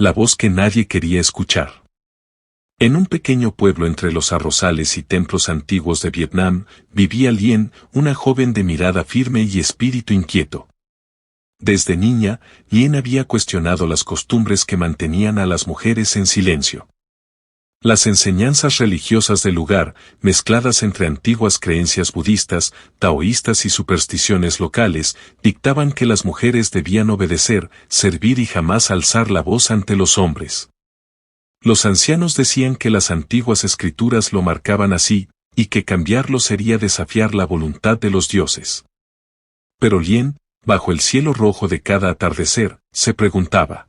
La voz que nadie quería escuchar. En un pequeño pueblo entre los arrozales y templos antiguos de Vietnam, vivía Lien, una joven de mirada firme y espíritu inquieto. Desde niña, Lien había cuestionado las costumbres que mantenían a las mujeres en silencio. Las enseñanzas religiosas del lugar, mezcladas entre antiguas creencias budistas, taoístas y supersticiones locales, dictaban que las mujeres debían obedecer, servir y jamás alzar la voz ante los hombres. Los ancianos decían que las antiguas escrituras lo marcaban así, y que cambiarlo sería desafiar la voluntad de los dioses. Pero Lien, bajo el cielo rojo de cada atardecer, se preguntaba: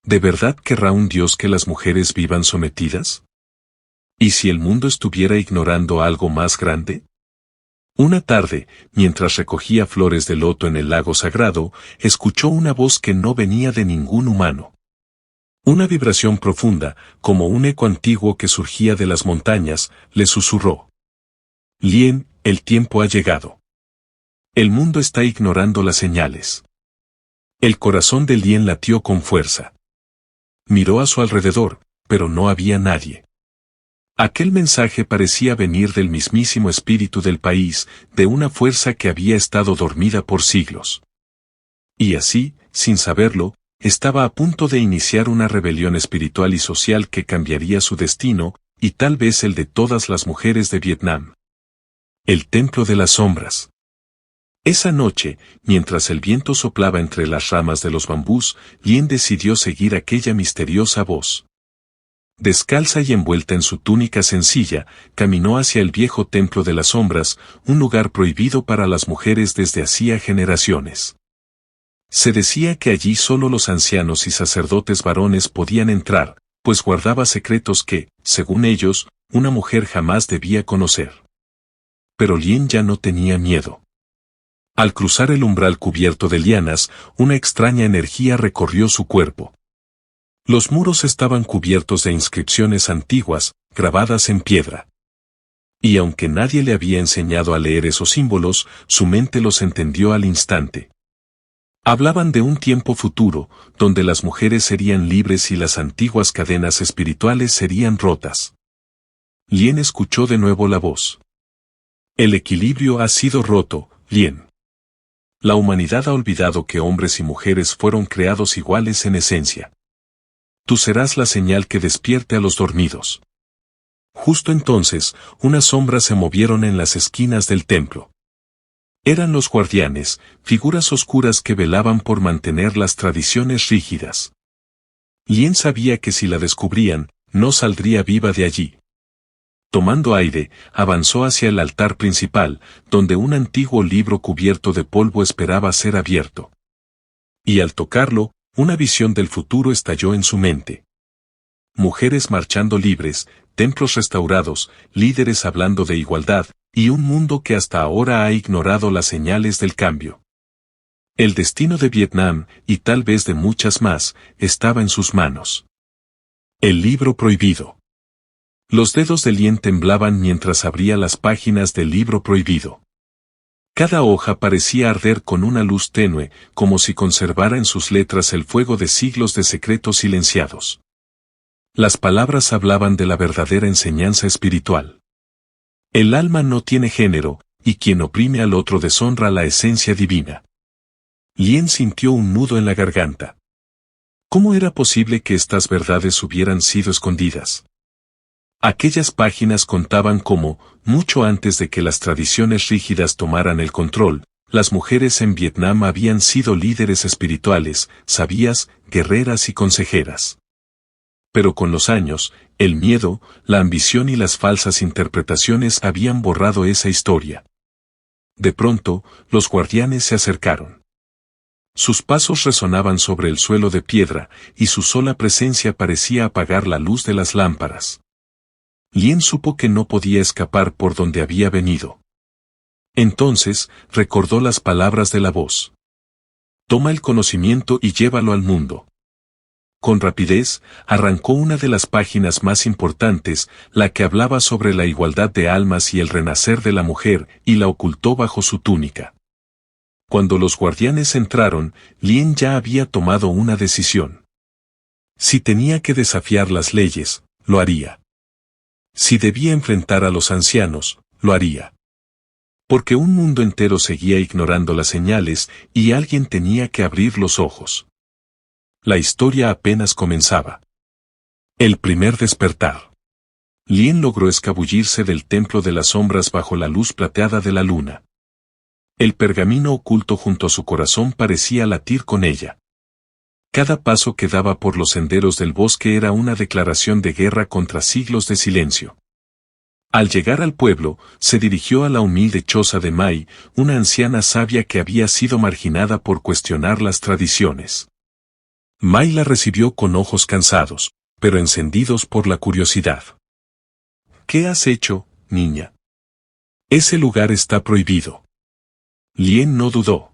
¿de verdad querrá un dios que las mujeres vivan sometidas? ¿Y si el mundo estuviera ignorando algo más grande? Una tarde, mientras recogía flores de loto en el lago sagrado, escuchó una voz que no venía de ningún humano. Una vibración profunda, como un eco antiguo que surgía de las montañas, le susurró: Lien, el tiempo ha llegado. El mundo está ignorando las señales. El corazón de Lien latió con fuerza. Miró a su alrededor, pero no había nadie. Aquel mensaje parecía venir del mismísimo espíritu del país, de una fuerza que había estado dormida por siglos. Y así, sin saberlo, estaba a punto de iniciar una rebelión espiritual y social que cambiaría su destino, y tal vez el de todas las mujeres de Vietnam. El Templo de las Sombras. Esa noche, mientras el viento soplaba entre las ramas de los bambús, Lien decidió seguir aquella misteriosa voz. Descalza y envuelta en su túnica sencilla, caminó hacia el viejo Templo de las Sombras, un lugar prohibido para las mujeres desde hacía generaciones. Se decía que allí solo los ancianos y sacerdotes varones podían entrar, pues guardaba secretos que, según ellos, una mujer jamás debía conocer. Pero Lien ya no tenía miedo. Al cruzar el umbral cubierto de lianas, una extraña energía recorrió su cuerpo. Los muros estaban cubiertos de inscripciones antiguas, grabadas en piedra. Y aunque nadie le había enseñado a leer esos símbolos, su mente los entendió al instante. Hablaban de un tiempo futuro, donde las mujeres serían libres y las antiguas cadenas espirituales serían rotas. Lien escuchó de nuevo la voz. El equilibrio ha sido roto, Lien. La humanidad ha olvidado que hombres y mujeres fueron creados iguales en esencia. Tú serás la señal que despierte a los dormidos. Justo entonces, unas sombras se movieron en las esquinas del templo. Eran los guardianes, figuras oscuras que velaban por mantener las tradiciones rígidas. Lien sabía que si la descubrían, no saldría viva de allí. Tomando aire, avanzó hacia el altar principal, donde un antiguo libro cubierto de polvo esperaba ser abierto. Y al tocarlo, una visión del futuro estalló en su mente. Mujeres marchando libres, templos restaurados, líderes hablando de igualdad, y un mundo que hasta ahora ha ignorado las señales del cambio. El destino de Vietnam, y tal vez de muchas más, estaba en sus manos. El libro prohibido. Los dedos de Lien temblaban mientras abría las páginas del libro prohibido. Cada hoja parecía arder con una luz tenue, como si conservara en sus letras el fuego de siglos de secretos silenciados. Las palabras hablaban de la verdadera enseñanza espiritual. El alma no tiene género, y quien oprime al otro deshonra la esencia divina. Lien sintió un nudo en la garganta. ¿Cómo era posible que estas verdades hubieran sido escondidas? Aquellas páginas contaban cómo, mucho antes de que las tradiciones rígidas tomaran el control, las mujeres en Vietnam habían sido líderes espirituales, sabias, guerreras y consejeras. Pero con los años, el miedo, la ambición y las falsas interpretaciones habían borrado esa historia. De pronto, los guardianes se acercaron. Sus pasos resonaban sobre el suelo de piedra, y su sola presencia parecía apagar la luz de las lámparas. Lien supo que no podía escapar por donde había venido. Entonces, recordó las palabras de la voz. Toma el conocimiento y llévalo al mundo. Con rapidez, arrancó una de las páginas más importantes, la que hablaba sobre la igualdad de almas y el renacer de la mujer, y la ocultó bajo su túnica. Cuando los guardianes entraron, Lien ya había tomado una decisión. Si tenía que desafiar las leyes, lo haría. Si debía enfrentar a los ancianos, lo haría. Porque un mundo entero seguía ignorando las señales y alguien tenía que abrir los ojos. La historia apenas comenzaba. El primer despertar. Lien logró escabullirse del templo de las sombras bajo la luz plateada de la luna. El pergamino oculto junto a su corazón parecía latir con ella. Cada paso que daba por los senderos del bosque era una declaración de guerra contra siglos de silencio. Al llegar al pueblo, se dirigió a la humilde choza de Mai, una anciana sabia que había sido marginada por cuestionar las tradiciones. Mai la recibió con ojos cansados, pero encendidos por la curiosidad. ¿Qué has hecho, niña? Ese lugar está prohibido. Lien no dudó.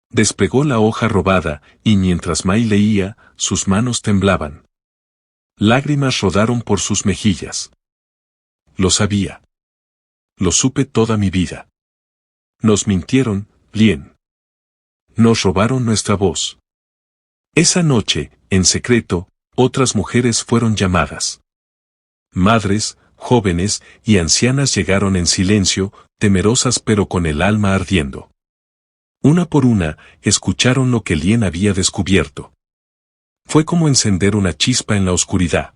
Despegó la hoja robada, y mientras Mai leía, sus manos temblaban. Lágrimas rodaron por sus mejillas. Lo sabía. Lo supe toda mi vida. Nos mintieron, Lien. Nos robaron nuestra voz. Esa noche, en secreto, otras mujeres fueron llamadas. Madres, jóvenes y ancianas llegaron en silencio, temerosas pero con el alma ardiendo. Una por una, escucharon lo que Lien había descubierto. Fue como encender una chispa en la oscuridad.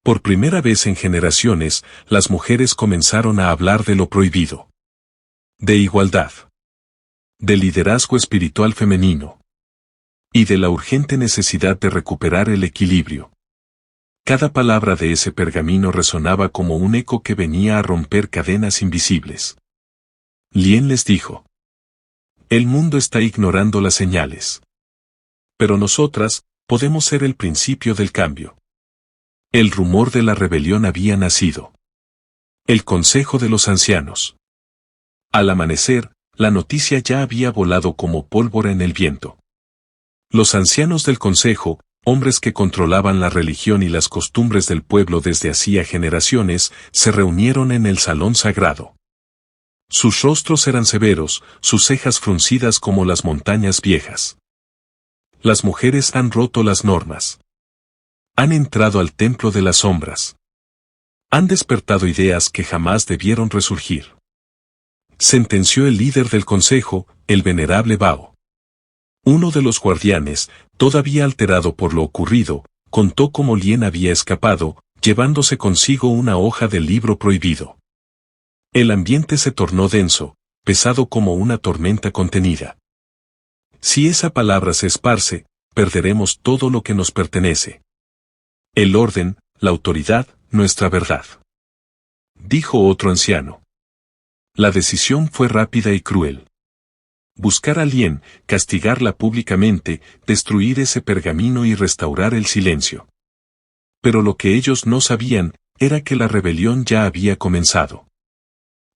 Por primera vez en generaciones, las mujeres comenzaron a hablar de lo prohibido. De igualdad. De liderazgo espiritual femenino. Y de la urgente necesidad de recuperar el equilibrio. Cada palabra de ese pergamino resonaba como un eco que venía a romper cadenas invisibles. Lien les dijo: el mundo está ignorando las señales. Pero nosotras, podemos ser el principio del cambio. El rumor de la rebelión había nacido. El consejo de los ancianos. Al amanecer, la noticia ya había volado como pólvora en el viento. Los ancianos del consejo, hombres que controlaban la religión y las costumbres del pueblo desde hacía generaciones, se reunieron en el salón sagrado. Sus rostros eran severos, sus cejas fruncidas como las montañas viejas. Las mujeres han roto las normas. Han entrado al templo de las sombras. Han despertado ideas que jamás debieron resurgir. Sentenció el líder del consejo, el venerable Bao. Uno de los guardianes, todavía alterado por lo ocurrido, contó cómo Lien había escapado, llevándose consigo una hoja del libro prohibido. El ambiente se tornó denso, pesado como una tormenta contenida. Si esa palabra se esparce, perderemos todo lo que nos pertenece. El orden, la autoridad, nuestra verdad. Dijo otro anciano. La decisión fue rápida y cruel. Buscar a Lien, castigarla públicamente, destruir ese pergamino y restaurar el silencio. Pero lo que ellos no sabían, era que la rebelión ya había comenzado.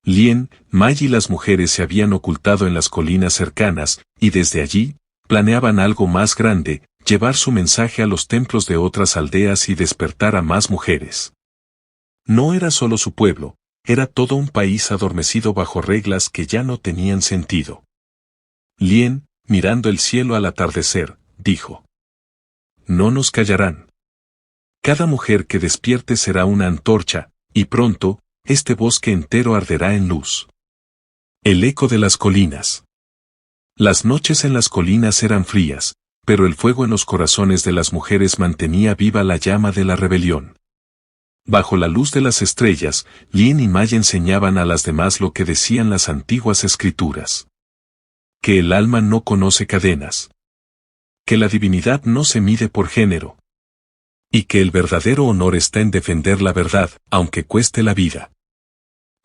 Lien, Mai y las mujeres se habían ocultado en las colinas cercanas, y desde allí, planeaban algo más grande, llevar su mensaje a los templos de otras aldeas y despertar a más mujeres. No era solo su pueblo, era todo un país adormecido bajo reglas que ya no tenían sentido. Lien, mirando el cielo al atardecer, dijo: no nos callarán. Cada mujer que despierte será una antorcha, y pronto, este bosque entero arderá en luz. El eco de las colinas. Las noches en las colinas eran frías, pero el fuego en los corazones de las mujeres mantenía viva la llama de la rebelión. Bajo la luz de las estrellas, Lien y Mai enseñaban a las demás lo que decían las antiguas escrituras. Que el alma no conoce cadenas. Que la divinidad no se mide por género. Y que el verdadero honor está en defender la verdad, aunque cueste la vida.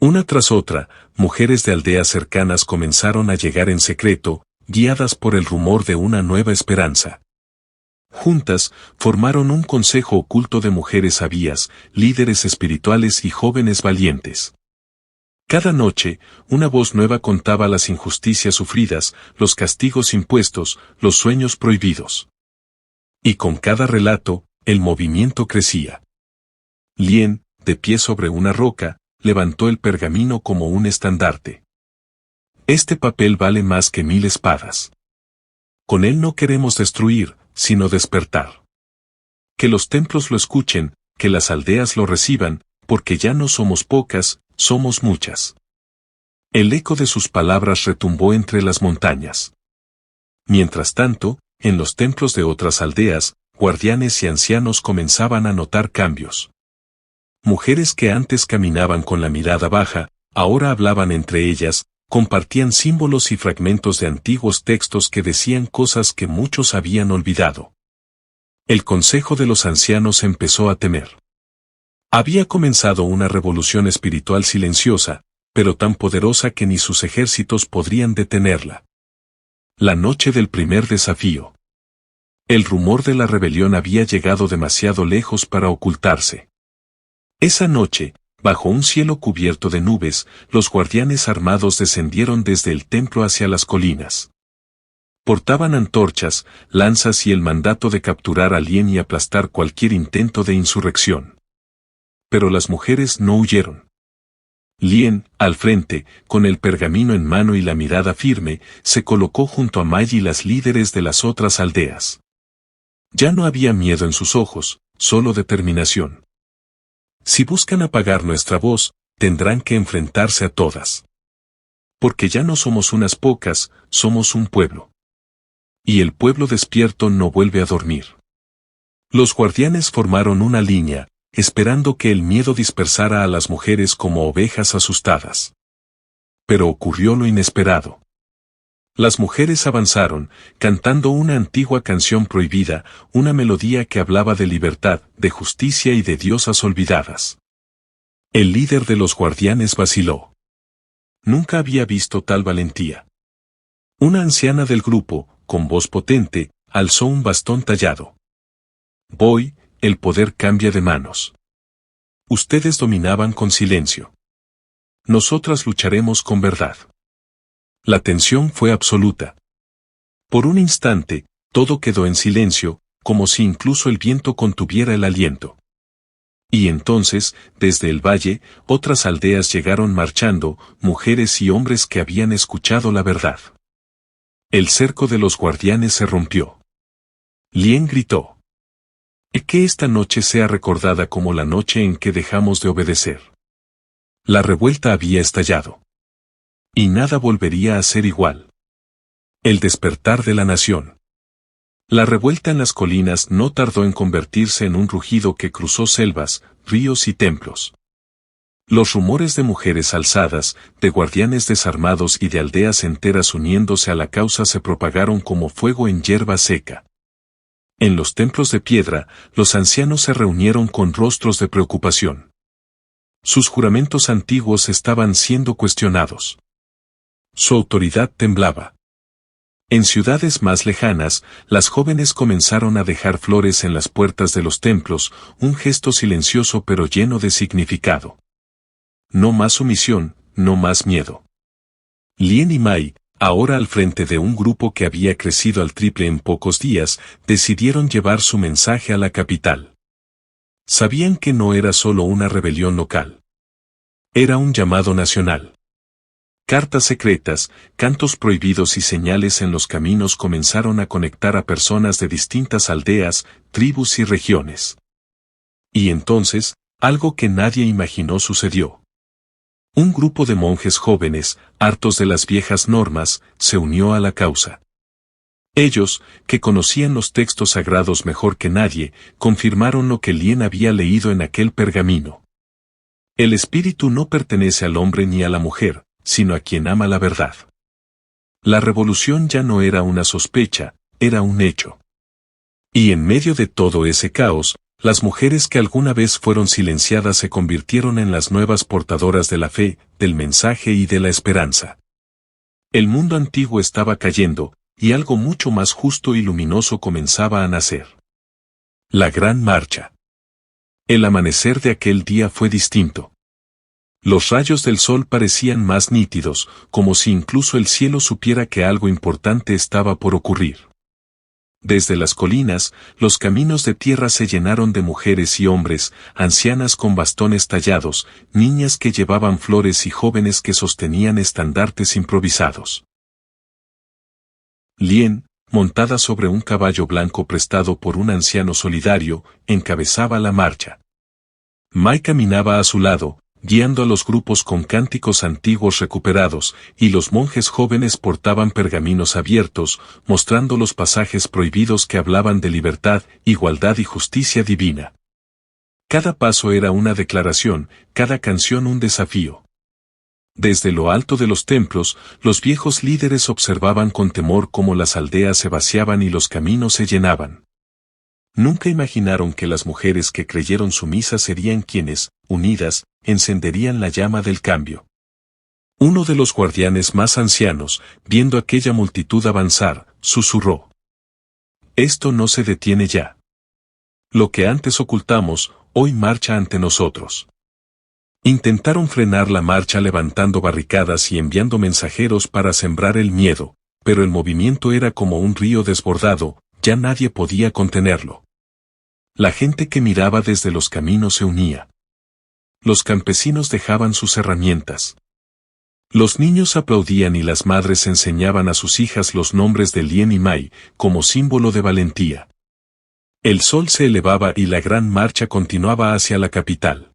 Una tras otra, mujeres de aldeas cercanas comenzaron a llegar en secreto, guiadas por el rumor de una nueva esperanza. Juntas, formaron un consejo oculto de mujeres sabias, líderes espirituales y jóvenes valientes. Cada noche, una voz nueva contaba las injusticias sufridas, los castigos impuestos, los sueños prohibidos. Y con cada relato, el movimiento crecía. Lien, de pie sobre una roca, levantó el pergamino como un estandarte. Este papel vale más que 1000 espadas. Con él no queremos destruir, sino despertar. Que los templos lo escuchen, que las aldeas lo reciban, porque ya no somos pocas, somos muchas. El eco de sus palabras retumbó entre las montañas. Mientras tanto, en los templos de otras aldeas, guardianes y ancianos comenzaban a notar cambios. Mujeres que antes caminaban con la mirada baja, ahora hablaban entre ellas, compartían símbolos y fragmentos de antiguos textos que decían cosas que muchos habían olvidado. El consejo de los ancianos empezó a temer. Había comenzado una revolución espiritual silenciosa, pero tan poderosa que ni sus ejércitos podrían detenerla. La noche del primer desafío. El rumor de la rebelión había llegado demasiado lejos para ocultarse. Esa noche, bajo un cielo cubierto de nubes, los guardianes armados descendieron desde el templo hacia las colinas. Portaban antorchas, lanzas y el mandato de capturar a Lien y aplastar cualquier intento de insurrección. Pero las mujeres no huyeron. Lien, al frente, con el pergamino en mano y la mirada firme, se colocó junto a Mai y las líderes de las otras aldeas. Ya no había miedo en sus ojos, solo determinación. Si buscan apagar nuestra voz, tendrán que enfrentarse a todas. Porque ya no somos unas pocas, somos un pueblo. Y el pueblo despierto no vuelve a dormir. Los guardianes formaron una línea, esperando que el miedo dispersara a las mujeres como ovejas asustadas. Pero ocurrió lo inesperado. Las mujeres avanzaron, cantando una antigua canción prohibida, una melodía que hablaba de libertad, de justicia y de diosas olvidadas. El líder de los guardianes vaciló. Nunca había visto tal valentía. Una anciana del grupo, con voz potente, alzó un bastón tallado. Voy, el poder cambia de manos. Ustedes dominaban con silencio. Nosotras lucharemos con verdad. La tensión fue absoluta. Por un instante, todo quedó en silencio, como si incluso el viento contuviera el aliento. Y entonces, desde el valle, otras aldeas llegaron marchando, mujeres y hombres que habían escuchado la verdad. El cerco de los guardianes se rompió. Lien gritó. Que esta noche sea recordada como la noche en que dejamos de obedecer. La revuelta había estallado. Y nada volvería a ser igual. El despertar de la nación. La revuelta en las colinas no tardó en convertirse en un rugido que cruzó selvas, ríos y templos. Los rumores de mujeres alzadas, de guardianes desarmados y de aldeas enteras uniéndose a la causa se propagaron como fuego en hierba seca. En los templos de piedra, los ancianos se reunieron con rostros de preocupación. Sus juramentos antiguos estaban siendo cuestionados. Su autoridad temblaba. En ciudades más lejanas, las jóvenes comenzaron a dejar flores en las puertas de los templos, un gesto silencioso pero lleno de significado. No más sumisión, no más miedo. Lien y Mai, ahora al frente de un grupo que había crecido al triple en pocos días, decidieron llevar su mensaje a la capital. Sabían que no era solo una rebelión local. Era un llamado nacional. Cartas secretas, cantos prohibidos y señales en los caminos comenzaron a conectar a personas de distintas aldeas, tribus y regiones. Y entonces, algo que nadie imaginó sucedió. Un grupo de monjes jóvenes, hartos de las viejas normas, se unió a la causa. Ellos, que conocían los textos sagrados mejor que nadie, confirmaron lo que Lien había leído en aquel pergamino. El espíritu no pertenece al hombre ni a la mujer, sino a quien ama la verdad. La revolución ya no era una sospecha, era un hecho. Y en medio de todo ese caos, las mujeres que alguna vez fueron silenciadas se convirtieron en las nuevas portadoras de la fe, del mensaje y de la esperanza. El mundo antiguo estaba cayendo, y algo mucho más justo y luminoso comenzaba a nacer. La Gran Marcha. El amanecer de aquel día fue distinto. Los rayos del sol parecían más nítidos, como si incluso el cielo supiera que algo importante estaba por ocurrir. Desde las colinas, los caminos de tierra se llenaron de mujeres y hombres, ancianas con bastones tallados, niñas que llevaban flores y jóvenes que sostenían estandartes improvisados. Lien, montada sobre un caballo blanco prestado por un anciano solidario, encabezaba la marcha. Mai caminaba a su lado, guiando a los grupos con cánticos antiguos recuperados, y los monjes jóvenes portaban pergaminos abiertos, mostrando los pasajes prohibidos que hablaban de libertad, igualdad y justicia divina. Cada paso era una declaración, cada canción un desafío. Desde lo alto de los templos, los viejos líderes observaban con temor cómo las aldeas se vaciaban y los caminos se llenaban. Nunca imaginaron que las mujeres que creyeron sumisas serían quienes, unidas, encenderían la llama del cambio. Uno de los guardianes más ancianos, viendo aquella multitud avanzar, susurró: «Esto no se detiene ya. Lo que antes ocultamos, hoy marcha ante nosotros». Intentaron frenar la marcha levantando barricadas y enviando mensajeros para sembrar el miedo, pero el movimiento era como un río desbordado, ya nadie podía contenerlo. La gente que miraba desde los caminos se unía. Los campesinos dejaban sus herramientas. Los niños aplaudían y las madres enseñaban a sus hijas los nombres de Lien y Mai, como símbolo de valentía. El sol se elevaba y la gran marcha continuaba hacia la capital.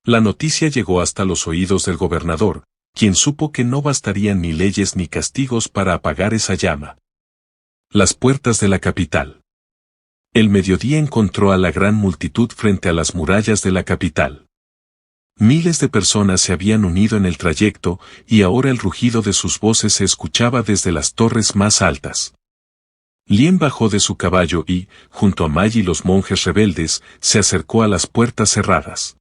La noticia llegó hasta los oídos del gobernador, quien supo que no bastarían ni leyes ni castigos para apagar esa llama. Las puertas de la capital. El mediodía encontró a la gran multitud frente a las murallas de la capital. Miles de personas se habían unido en el trayecto, y ahora el rugido de sus voces se escuchaba desde las torres más altas. Lien bajó de su caballo y, junto a Mai y los monjes rebeldes, se acercó a las puertas cerradas.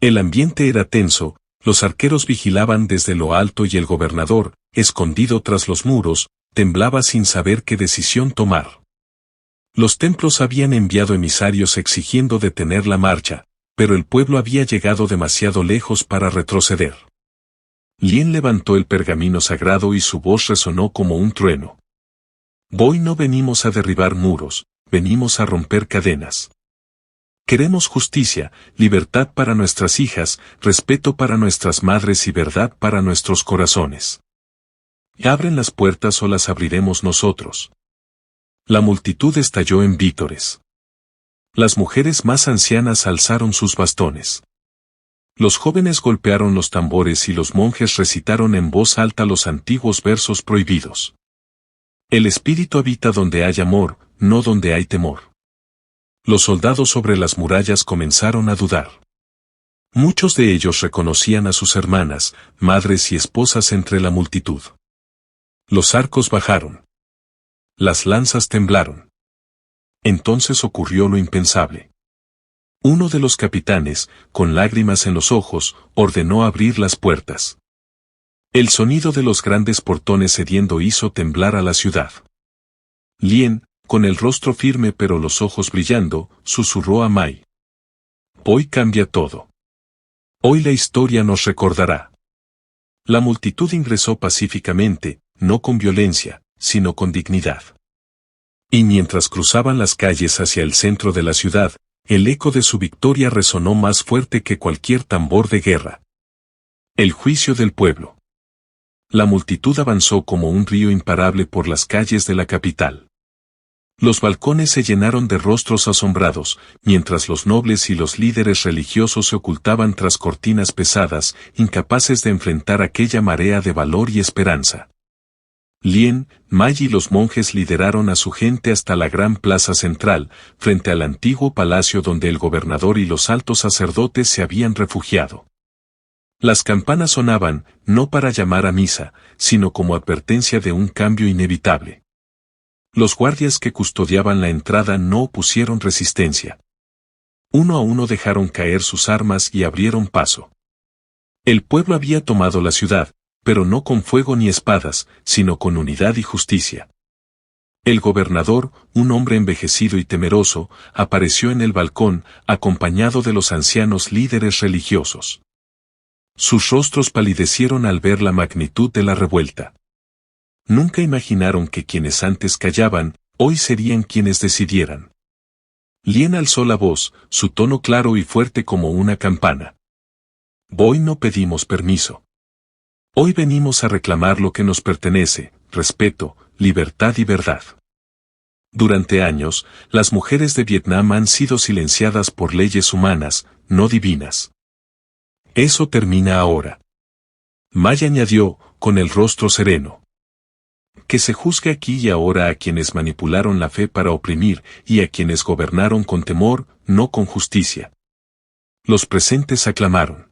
El ambiente era tenso, los arqueros vigilaban desde lo alto y el gobernador, escondido tras los muros, temblaba sin saber qué decisión tomar. Los templos habían enviado emisarios exigiendo detener la marcha, pero el pueblo había llegado demasiado lejos para retroceder. Lien levantó el pergamino sagrado y su voz resonó como un trueno. Hoy no venimos a derribar muros, venimos a romper cadenas. Queremos justicia, libertad para nuestras hijas, respeto para nuestras madres y verdad para nuestros corazones. ¿Abren las puertas o las abriremos nosotros? La multitud estalló en vítores. Las mujeres más ancianas alzaron sus bastones. Los jóvenes golpearon los tambores y los monjes recitaron en voz alta los antiguos versos prohibidos. El espíritu habita donde hay amor, no donde hay temor. Los soldados sobre las murallas comenzaron a dudar. Muchos de ellos reconocían a sus hermanas, madres y esposas entre la multitud. Los arcos bajaron. Las lanzas temblaron. Entonces ocurrió lo impensable. Uno de los capitanes, con lágrimas en los ojos, ordenó abrir las puertas. El sonido de los grandes portones cediendo hizo temblar a la ciudad. Lien, con el rostro firme pero los ojos brillando, susurró a Mai: «Hoy cambia todo. Hoy la historia nos recordará». La multitud ingresó pacíficamente, no con violencia, sino con dignidad. Y mientras cruzaban las calles hacia el centro de la ciudad, el eco de su victoria resonó más fuerte que cualquier tambor de guerra. El juicio del pueblo. La multitud avanzó como un río imparable por las calles de la capital. Los balcones se llenaron de rostros asombrados, mientras los nobles y los líderes religiosos se ocultaban tras cortinas pesadas, incapaces de enfrentar aquella marea de valor y esperanza. Lien, Mai y los monjes lideraron a su gente hasta la gran plaza central, frente al antiguo palacio donde el gobernador y los altos sacerdotes se habían refugiado. Las campanas sonaban, no para llamar a misa, sino como advertencia de un cambio inevitable. Los guardias que custodiaban la entrada no opusieron resistencia. Uno a uno dejaron caer sus armas y abrieron paso. El pueblo había tomado la ciudad, pero no con fuego ni espadas, sino con unidad y justicia. El gobernador, un hombre envejecido y temeroso, apareció en el balcón, acompañado de los ancianos líderes religiosos. Sus rostros palidecieron al ver la magnitud de la revuelta. Nunca imaginaron que quienes antes callaban, hoy serían quienes decidieran. Lien alzó la voz, su tono claro y fuerte como una campana. Hoy no pedimos permiso. Hoy venimos a reclamar lo que nos pertenece, respeto, libertad y verdad. Durante años, las mujeres de Vietnam han sido silenciadas por leyes humanas, no divinas. Eso termina ahora. Mai añadió, con el rostro sereno. Que se juzgue aquí y ahora a quienes manipularon la fe para oprimir y a quienes gobernaron con temor, no con justicia. Los presentes aclamaron.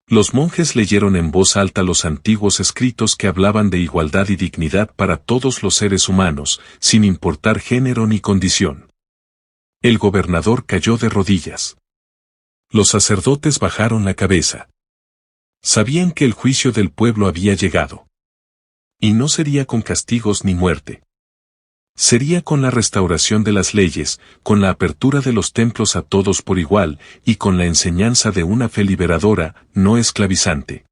Los monjes leyeron en voz alta los antiguos escritos que hablaban de igualdad y dignidad para todos los seres humanos, sin importar género ni condición. El gobernador cayó de rodillas. Los sacerdotes bajaron la cabeza. Sabían que el juicio del pueblo había llegado. Y no sería con castigos ni muerte. Sería con la restauración de las leyes, con la apertura de los templos a todos por igual, y con la enseñanza de una fe liberadora, no esclavizante.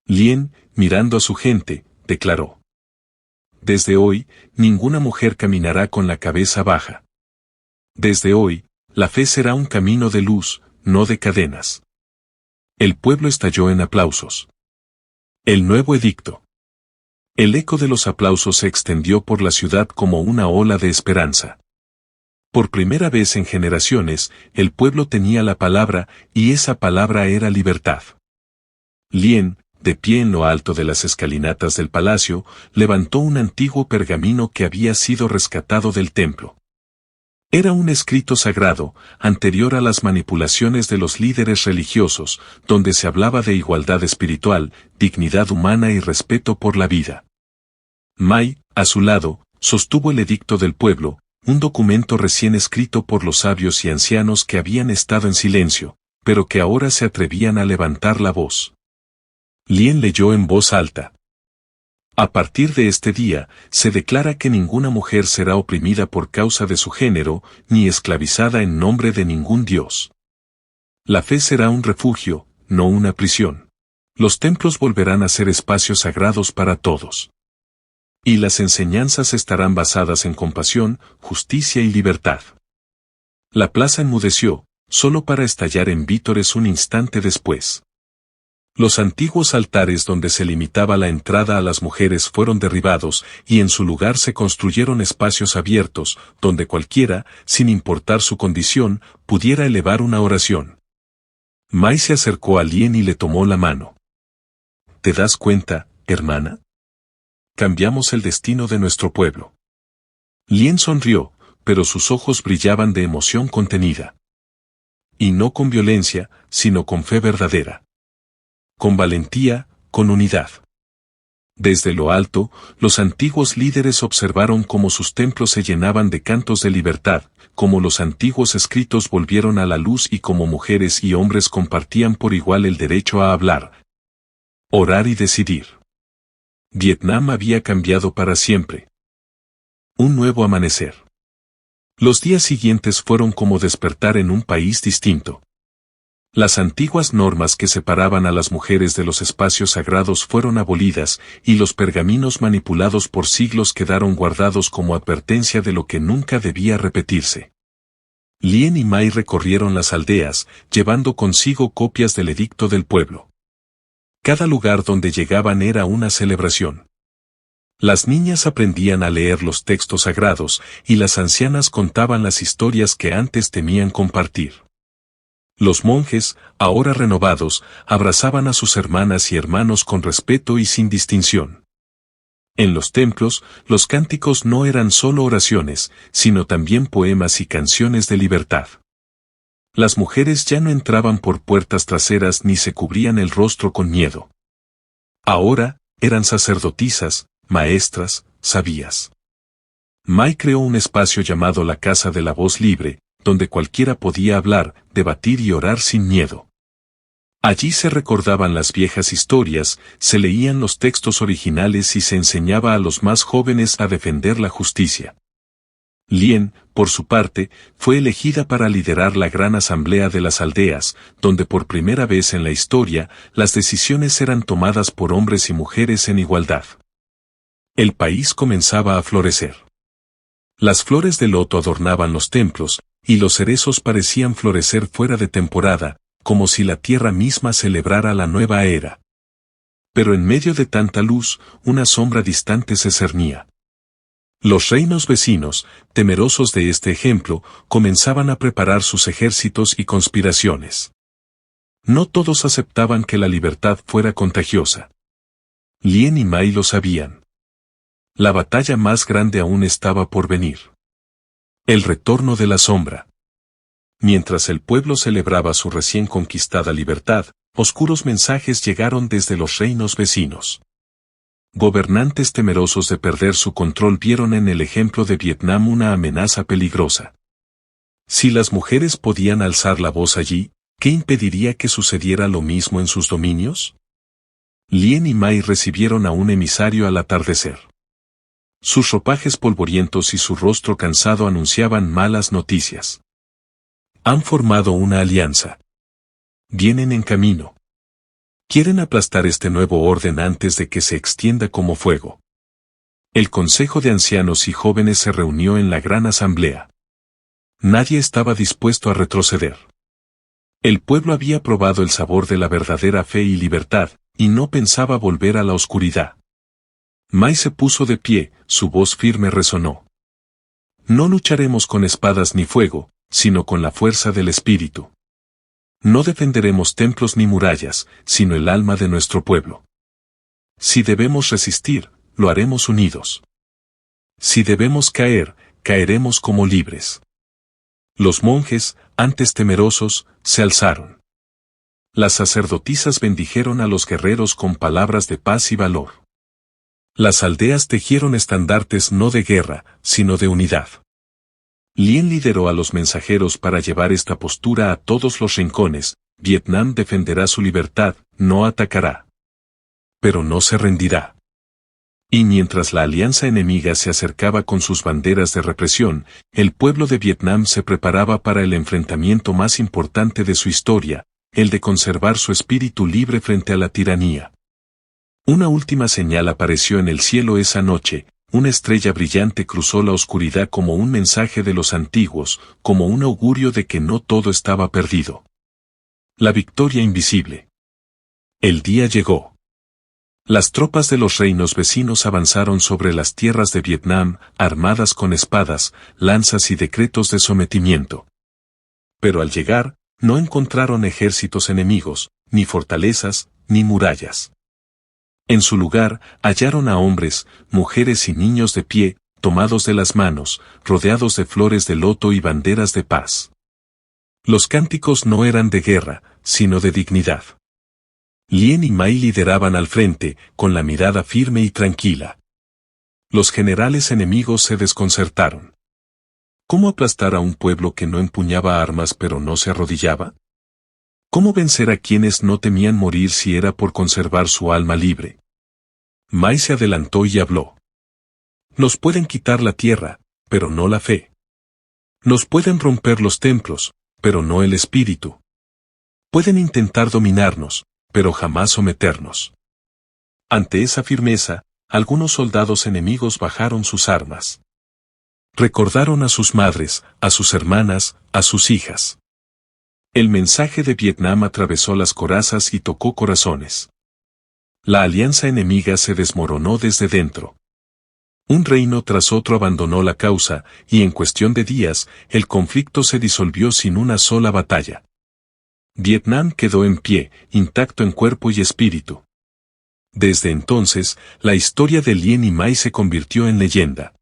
Lien, mirando a su gente, declaró. Desde hoy, ninguna mujer caminará con la cabeza baja. Desde hoy, la fe será un camino de luz, no de cadenas. El pueblo estalló en aplausos. El nuevo edicto. El eco de los aplausos se extendió por la ciudad como una ola de esperanza. Por primera vez en generaciones, el pueblo tenía la palabra, y esa palabra era libertad. Lien, de pie en lo alto de las escalinatas del palacio, levantó un antiguo pergamino que había sido rescatado del templo. Era un escrito sagrado, anterior a las manipulaciones de los líderes religiosos, donde se hablaba de igualdad espiritual, dignidad humana y respeto por la vida. Mai, a su lado, sostuvo el edicto del pueblo, un documento recién escrito por los sabios y ancianos que habían estado en silencio, pero que ahora se atrevían a levantar la voz. Lien leyó en voz alta. A partir de este día, se declara que ninguna mujer será oprimida por causa de su género, ni esclavizada en nombre de ningún dios. La fe será un refugio, no una prisión. Los templos volverán a ser espacios sagrados para todos. Y las enseñanzas estarán basadas en compasión, justicia y libertad. La plaza enmudeció, solo para estallar en vítores un instante después. Los antiguos altares donde se limitaba la entrada a las mujeres fueron derribados y en su lugar se construyeron espacios abiertos, donde cualquiera, sin importar su condición, pudiera elevar una oración. Mai se acercó a Lien y le tomó la mano. ¿Te das cuenta, hermana? Cambiamos el destino de nuestro pueblo. Lien sonrió, pero sus ojos brillaban de emoción contenida. Y no con violencia, sino con fe verdadera. Con valentía, con unidad. Desde lo alto, los antiguos líderes observaron cómo sus templos se llenaban de cantos de libertad, cómo los antiguos escritos volvieron a la luz y cómo mujeres y hombres compartían por igual el derecho a hablar, orar y decidir. Vietnam había cambiado para siempre. Un nuevo amanecer. Los días siguientes fueron como despertar en un país distinto. Las antiguas normas que separaban a las mujeres de los espacios sagrados fueron abolidas, y los pergaminos manipulados por siglos quedaron guardados como advertencia de lo que nunca debía repetirse. Lien y Mai recorrieron las aldeas, llevando consigo copias del edicto del pueblo. Cada lugar donde llegaban era una celebración. Las niñas aprendían a leer los textos sagrados, y las ancianas contaban las historias que antes temían compartir. Los monjes, ahora renovados, abrazaban a sus hermanas y hermanos con respeto y sin distinción. En los templos, los cánticos no eran solo oraciones, sino también poemas y canciones de libertad. Las mujeres ya no entraban por puertas traseras ni se cubrían el rostro con miedo. Ahora, eran sacerdotisas, maestras, sabías. Mai creó un espacio llamado la Casa de la Voz Libre, donde cualquiera podía hablar, debatir y orar sin miedo. Allí se recordaban las viejas historias, se leían los textos originales y se enseñaba a los más jóvenes a defender la justicia. Lien, por su parte, fue elegida para liderar la gran asamblea de las aldeas, donde por primera vez en la historia, las decisiones eran tomadas por hombres y mujeres en igualdad. El país comenzaba a florecer. Las flores de loto adornaban los templos, y los cerezos parecían florecer fuera de temporada, como si la tierra misma celebrara la nueva era. Pero en medio de tanta luz, una sombra distante se cernía. Los reinos vecinos, temerosos de este ejemplo, comenzaban a preparar sus ejércitos y conspiraciones. No todos aceptaban que la libertad fuera contagiosa. Lien y Mai lo sabían. La batalla más grande aún estaba por venir. El retorno de la sombra. Mientras el pueblo celebraba su recién conquistada libertad, oscuros mensajes llegaron desde los reinos vecinos. Gobernantes temerosos de perder su control vieron en el ejemplo de Vietnam una amenaza peligrosa. Si las mujeres podían alzar la voz allí, ¿qué impediría que sucediera lo mismo en sus dominios? Lien y Mai recibieron a un emisario al atardecer. Sus ropajes polvorientos y su rostro cansado anunciaban malas noticias. Han formado una alianza. Vienen en camino. Quieren aplastar este nuevo orden antes de que se extienda como fuego. El Consejo de Ancianos y Jóvenes se reunió en la gran asamblea. Nadie estaba dispuesto a retroceder. El pueblo había probado el sabor de la verdadera fe y libertad, y no pensaba volver a la oscuridad. Mai se puso de pie, su voz firme resonó. No lucharemos con espadas ni fuego, sino con la fuerza del espíritu. No defenderemos templos ni murallas, sino el alma de nuestro pueblo. Si debemos resistir, lo haremos unidos. Si debemos caer, caeremos como libres. Los monjes, antes temerosos, se alzaron. Las sacerdotisas bendijeron a los guerreros con palabras de paz y valor. Las aldeas tejieron estandartes no de guerra, sino de unidad. Lien lideró a los mensajeros para llevar esta postura a todos los rincones. Vietnam defenderá su libertad, no atacará. Pero no se rendirá. Y mientras la alianza enemiga se acercaba con sus banderas de represión, el pueblo de Vietnam se preparaba para el enfrentamiento más importante de su historia, el de conservar su espíritu libre frente a la tiranía. Una última señal apareció en el cielo esa noche. Una estrella brillante cruzó la oscuridad como un mensaje de los antiguos, como un augurio de que no todo estaba perdido. La victoria invisible. El día llegó. Las tropas de los reinos vecinos avanzaron sobre las tierras de Vietnam, armadas con espadas, lanzas y decretos de sometimiento. Pero al llegar, no encontraron ejércitos enemigos, ni fortalezas, ni murallas. En su lugar, hallaron a hombres, mujeres y niños de pie, tomados de las manos, rodeados de flores de loto y banderas de paz. Los cánticos no eran de guerra, sino de dignidad. Lien y Mai lideraban al frente, con la mirada firme y tranquila. Los generales enemigos se desconcertaron. ¿Cómo aplastar a un pueblo que no empuñaba armas pero no se arrodillaba? ¿Cómo vencer a quienes no temían morir si era por conservar su alma libre? Mai se adelantó y habló. Nos pueden quitar la tierra, pero no la fe. Nos pueden romper los templos, pero no el espíritu. Pueden intentar dominarnos, pero jamás someternos. Ante esa firmeza, algunos soldados enemigos bajaron sus armas. Recordaron a sus madres, a sus hermanas, a sus hijas. El mensaje de Vietnam atravesó las corazas y tocó corazones. La alianza enemiga se desmoronó desde dentro. Un reino tras otro abandonó la causa, y en cuestión de días, el conflicto se disolvió sin una sola batalla. Vietnam quedó en pie, intacto en cuerpo y espíritu. Desde entonces, la historia de Lien y Mai se convirtió en leyenda.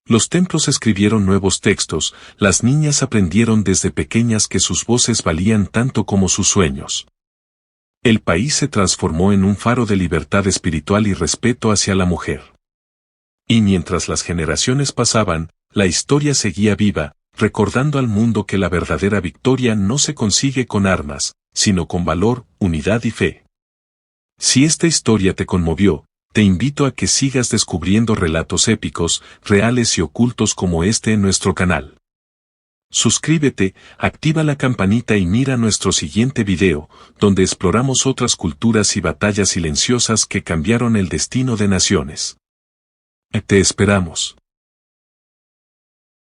Los templos escribieron nuevos textos, las niñas aprendieron desde pequeñas que sus voces valían tanto como sus sueños. El país se transformó en un faro de libertad espiritual y respeto hacia la mujer. Y mientras las generaciones pasaban, la historia seguía viva, recordando al mundo que la verdadera victoria no se consigue con armas, sino con valor, unidad y fe. Si esta historia te conmovió, te invito a que sigas descubriendo relatos épicos, reales y ocultos como este en nuestro canal. Suscríbete, activa la campanita y mira nuestro siguiente video, donde exploramos otras culturas y batallas silenciosas que cambiaron el destino de naciones. Te esperamos.